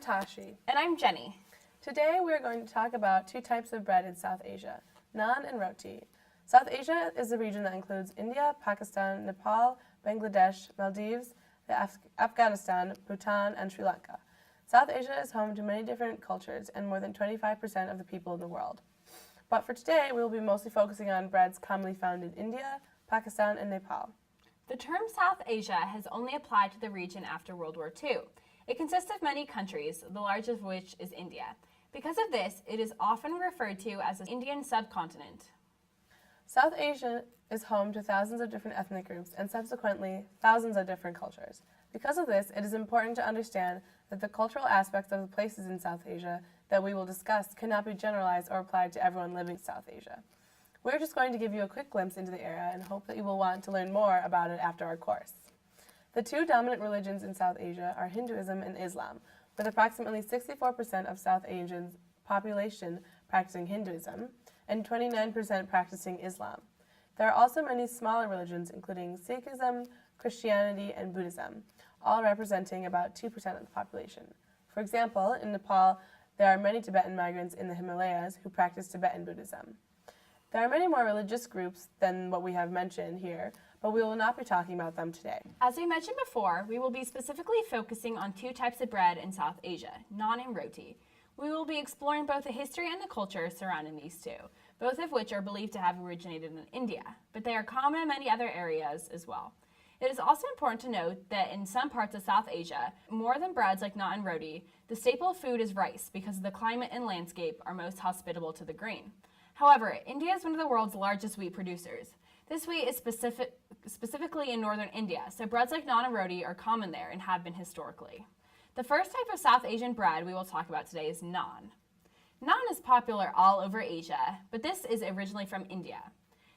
Tashi. And I'm Jenny. Today we are going to talk about two types of bread in South Asia, naan and roti. South Asia is a region that includes India, Pakistan, Nepal, Bangladesh, Maldives, Afghanistan, Bhutan, and Sri Lanka. South Asia is home to many different cultures and more than 25% of the people in the world. But for today, we will be mostly focusing on breads commonly found in India, Pakistan, and Nepal. The term South Asia has only applied to the region after World War II. It consists of many countries, the largest of which is India. Because of this, it is often referred to as the Indian subcontinent. South Asia is home to thousands of different ethnic groups and subsequently thousands of different cultures. Because of this, it is important to understand that the cultural aspects of the places in South Asia that we will discuss cannot be generalized or applied to everyone living in South Asia. We're just going to give you a quick glimpse into the area and hope that you will want to learn more about it after our course. The two dominant religions in South Asia are Hinduism and Islam, with approximately 64% of South Asian population practicing Hinduism and 29% practicing Islam. There are also many smaller religions including Sikhism, Christianity, and Buddhism, all representing about 2% of the population. For example, in Nepal, there are many Tibetan migrants in the Himalayas who practice Tibetan Buddhism. There are many more religious groups than what we have mentioned here, but we will not be talking about them today. As we mentioned before, we will be specifically focusing on two types of bread in South Asia, naan and roti. We will be exploring both the history and the culture surrounding these two, both of which are believed to have originated in India, but they are common in many other areas as well. It is also important to note that in some parts of South Asia, more than breads like naan and roti, the staple food is rice because the climate and landscape are most hospitable to the grain. However, India is one of the world's largest wheat producers. This wheat is specifically in northern India, so breads like naan and roti are common there and have been historically. The first type of South Asian bread we will talk about today is naan. Naan is popular all over Asia, but this is originally from India.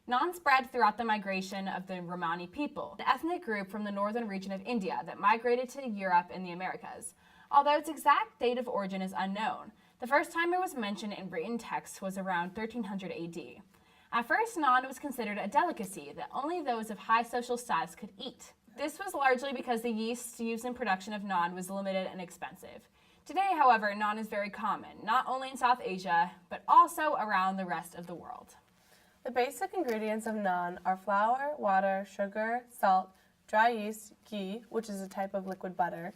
Naan spread throughout the migration of the Romani people, the ethnic group from the northern region of India that migrated to Europe and the Americas. Although its exact date of origin is unknown, the first time it was mentioned in written texts was around 1300 AD. At first, naan was considered a delicacy that only those of high social status could eat. This was largely because the yeast used in production of naan was limited and expensive. Today, however, naan is very common, not only in South Asia, but also around the rest of the world. The basic ingredients of naan are flour, water, sugar, salt, dry yeast, ghee, which is a type of liquid butter,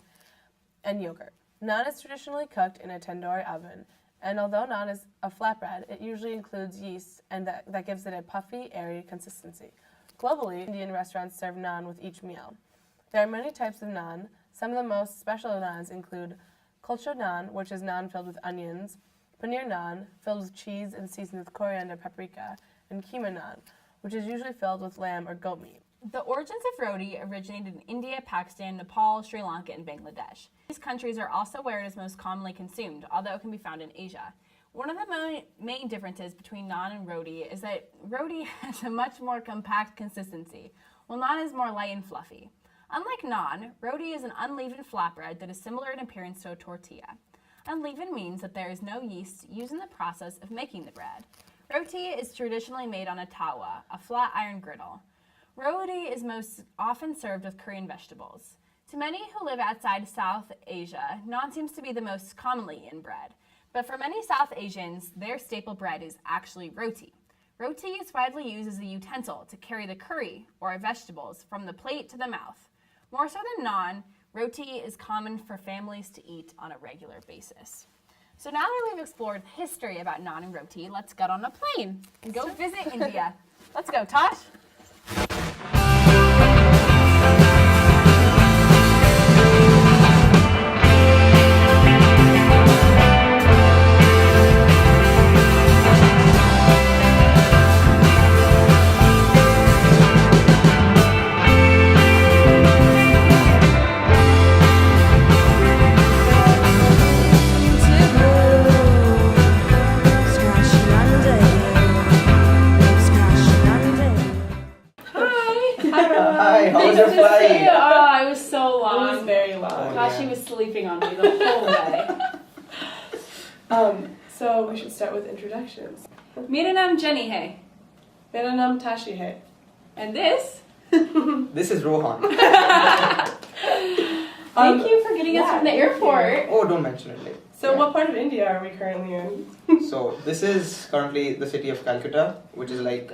and yogurt. Naan is traditionally cooked in a tandoori oven, and although naan is a flatbread, it usually includes yeast, and that gives it a puffy, airy consistency. Globally, Indian restaurants serve naan with each meal. There are many types of naan. Some of the most special naans include kulcha naan, which is naan filled with onions, paneer naan, filled with cheese and seasoned with coriander paprika, and keema naan, which is usually filled with lamb or goat meat. The origins of roti originated in India, Pakistan, Nepal, Sri Lanka, and Bangladesh. These countries are also where it is most commonly consumed, although it can be found in Asia. One of the main differences between naan and roti is that roti has a much more compact consistency, while naan is more light and fluffy. Unlike naan, roti is an unleavened flatbread that is similar in appearance to a tortilla. Unleavened means that there is no yeast used in the process of making the bread. Roti is traditionally made on a tawa, a flat iron griddle. Roti is most often served with Korean vegetables. To many who live outside South Asia, naan seems to be the most commonly eaten bread. But for many South Asians, their staple bread is actually roti. Roti is widely used as a utensil to carry the curry, or vegetables, from the plate to the mouth. More so than naan, roti is common for families to eat on a regular basis. So now that we've explored the history about naan and roti, let's get on a plane and go visit India. Let's go, Tosh. Hi, how was your flight? Oh, it was so long. It was very long. Toshi was sleeping on me the whole way. So we should start with introductions. Mera naam Jenny hai. Mera naam Tashi hai. And this? This is Rohan. Thank you for getting us yeah, from the thank you. airport. Oh, don't mention it. Like, So, what part of India are we currently in? so this is currently the city of Calcutta, which is like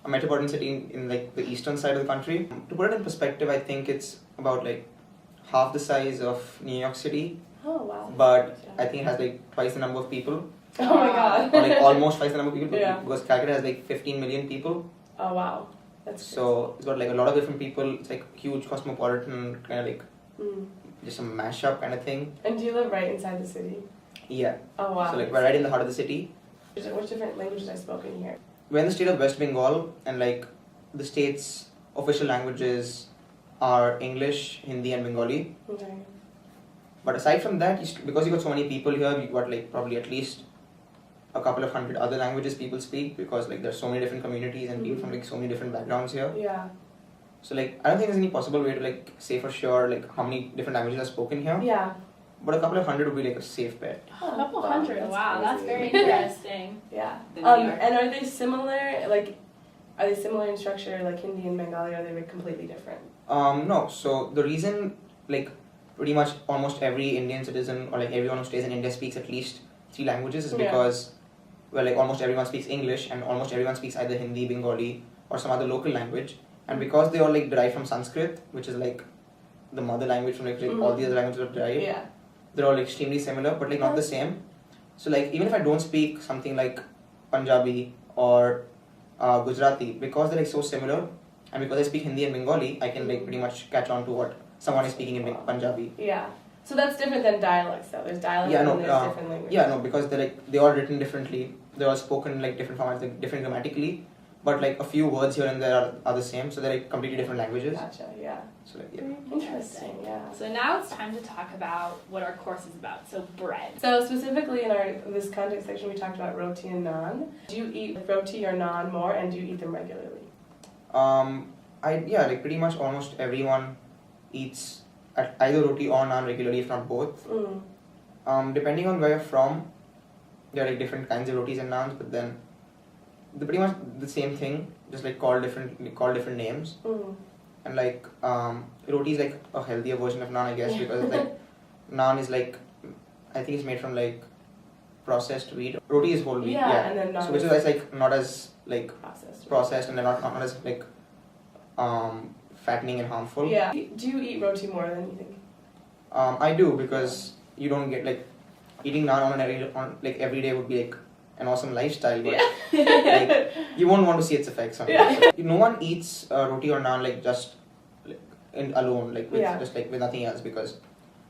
a metropolitan city in like the eastern side of the country. To put it in perspective, I think it's about like half the size of New York City, Oh wow. but I think it has like twice the number of people, Oh my god. or like almost twice the number of people, Yeah. because Calcutta has like 15 million people. Oh wow. That's So it's got like a lot of different people. It's like huge cosmopolitan kind of like crazy. just a mashup kind of thing. And do you live right inside the city? Yeah. Oh wow. So like we're right in the heart of the city. Which different languages are spoken here? We're in the state of West Bengal, and like the state's official languages are English, Hindi, and Bengali. Okay. But aside from that, because you got so many people here, you got like probably at least a couple of hundred other languages people speak, because like there's so many different communities and people from like so many different backgrounds here. Yeah. So like I don't think there's any possible way to like say for sure like how many different languages are spoken here. Yeah. But a couple of hundred would be like a safe bet. A couple hundred. Wow, that's very crazy. interesting. Yeah. Than New York. And are they similar? Like, are they similar in structure, like Hindi and Bengali? Or are they like completely different? No. So the reason like pretty much almost every Indian citizen or like everyone who stays in India speaks at least 3 languages is Yeah. because well like almost everyone speaks English and almost everyone speaks either Hindi, Bengali, or some other local language. And because they all like derive from Sanskrit, which is like the mother language from like all the other languages are derived, Yeah. they're all extremely similar but like not the same. So like even if I don't speak something like Punjabi or Gujarati, because they're like so similar, and because I speak Hindi and Bengali, I can like pretty much catch on to what someone is speaking in Punjabi. Yeah. So that's different than dialects, though. There's dialects Yeah, no, and there's different languages. Yeah, no, because they're all written differently. They're all spoken in like different formats, like different grammatically, but like a few words here and there are the same. So they're like completely different languages. Gotcha. Yeah. So like yeah. Interesting. Yeah. So now it's time to talk about what our course is about. So bread. So specifically in this context section, we talked about roti and naan. Do you eat roti or naan more, and do you eat them regularly? Like pretty much almost everyone eats at either roti or naan regularly, if not both. Depending on where you're from, there are like different kinds of rotis and naans, but then they're pretty much the same thing, just like called different names. And like roti is like a healthier version of naan, I guess, because it's like naan is like I think it's made from like processed wheat. Roti is whole wheat, Yeah, and then naan so which is is why it's like not as like processed. processed and then not as like fattening and harmful. Yeah. Do you eat roti more than you think? I do, because you don't get like eating naan on every day would be like an awesome lifestyle, but like you won't want to see its effects on you. No one eats roti or naan like just like, alone, like with just like with nothing else, because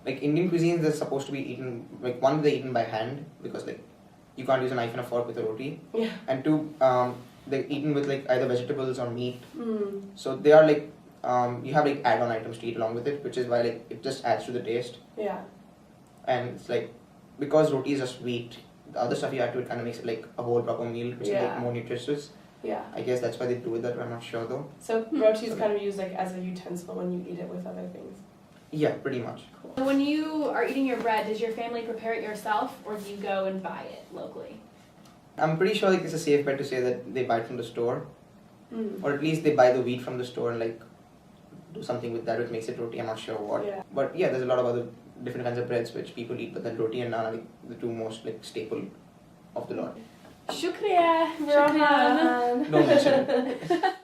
like Indian cuisines they're supposed to be eaten like one, they're eaten by hand because like you can't use a knife and a fork with a roti, and 2 they're eaten with like either vegetables or meat. So they are like you have like add-on items to eat along with it, which is why like it just adds to the taste. Yeah. And it's like because roti is just wheat, the other stuff you add to it kind of makes it like a whole proper meal, which is like more nutritious. Yeah. I guess that's why they do it that way. I'm not sure though. So roti is kind of used like as a utensil when you eat it with other things. Yeah, pretty much. So when you are eating your bread, does your family prepare it yourself, or do you go and buy it locally? I'm pretty sure like it's a safe bet to say that they buy it from the store, or at least they buy the wheat from the store and like do something with that which makes it roti. I'm not sure what. Yeah. But yeah, there's a lot of other different kinds of breads which people eat, but then roti and naan are like the 2 most like staple of the lot. Shukriya, Shukriya. Don't mention it.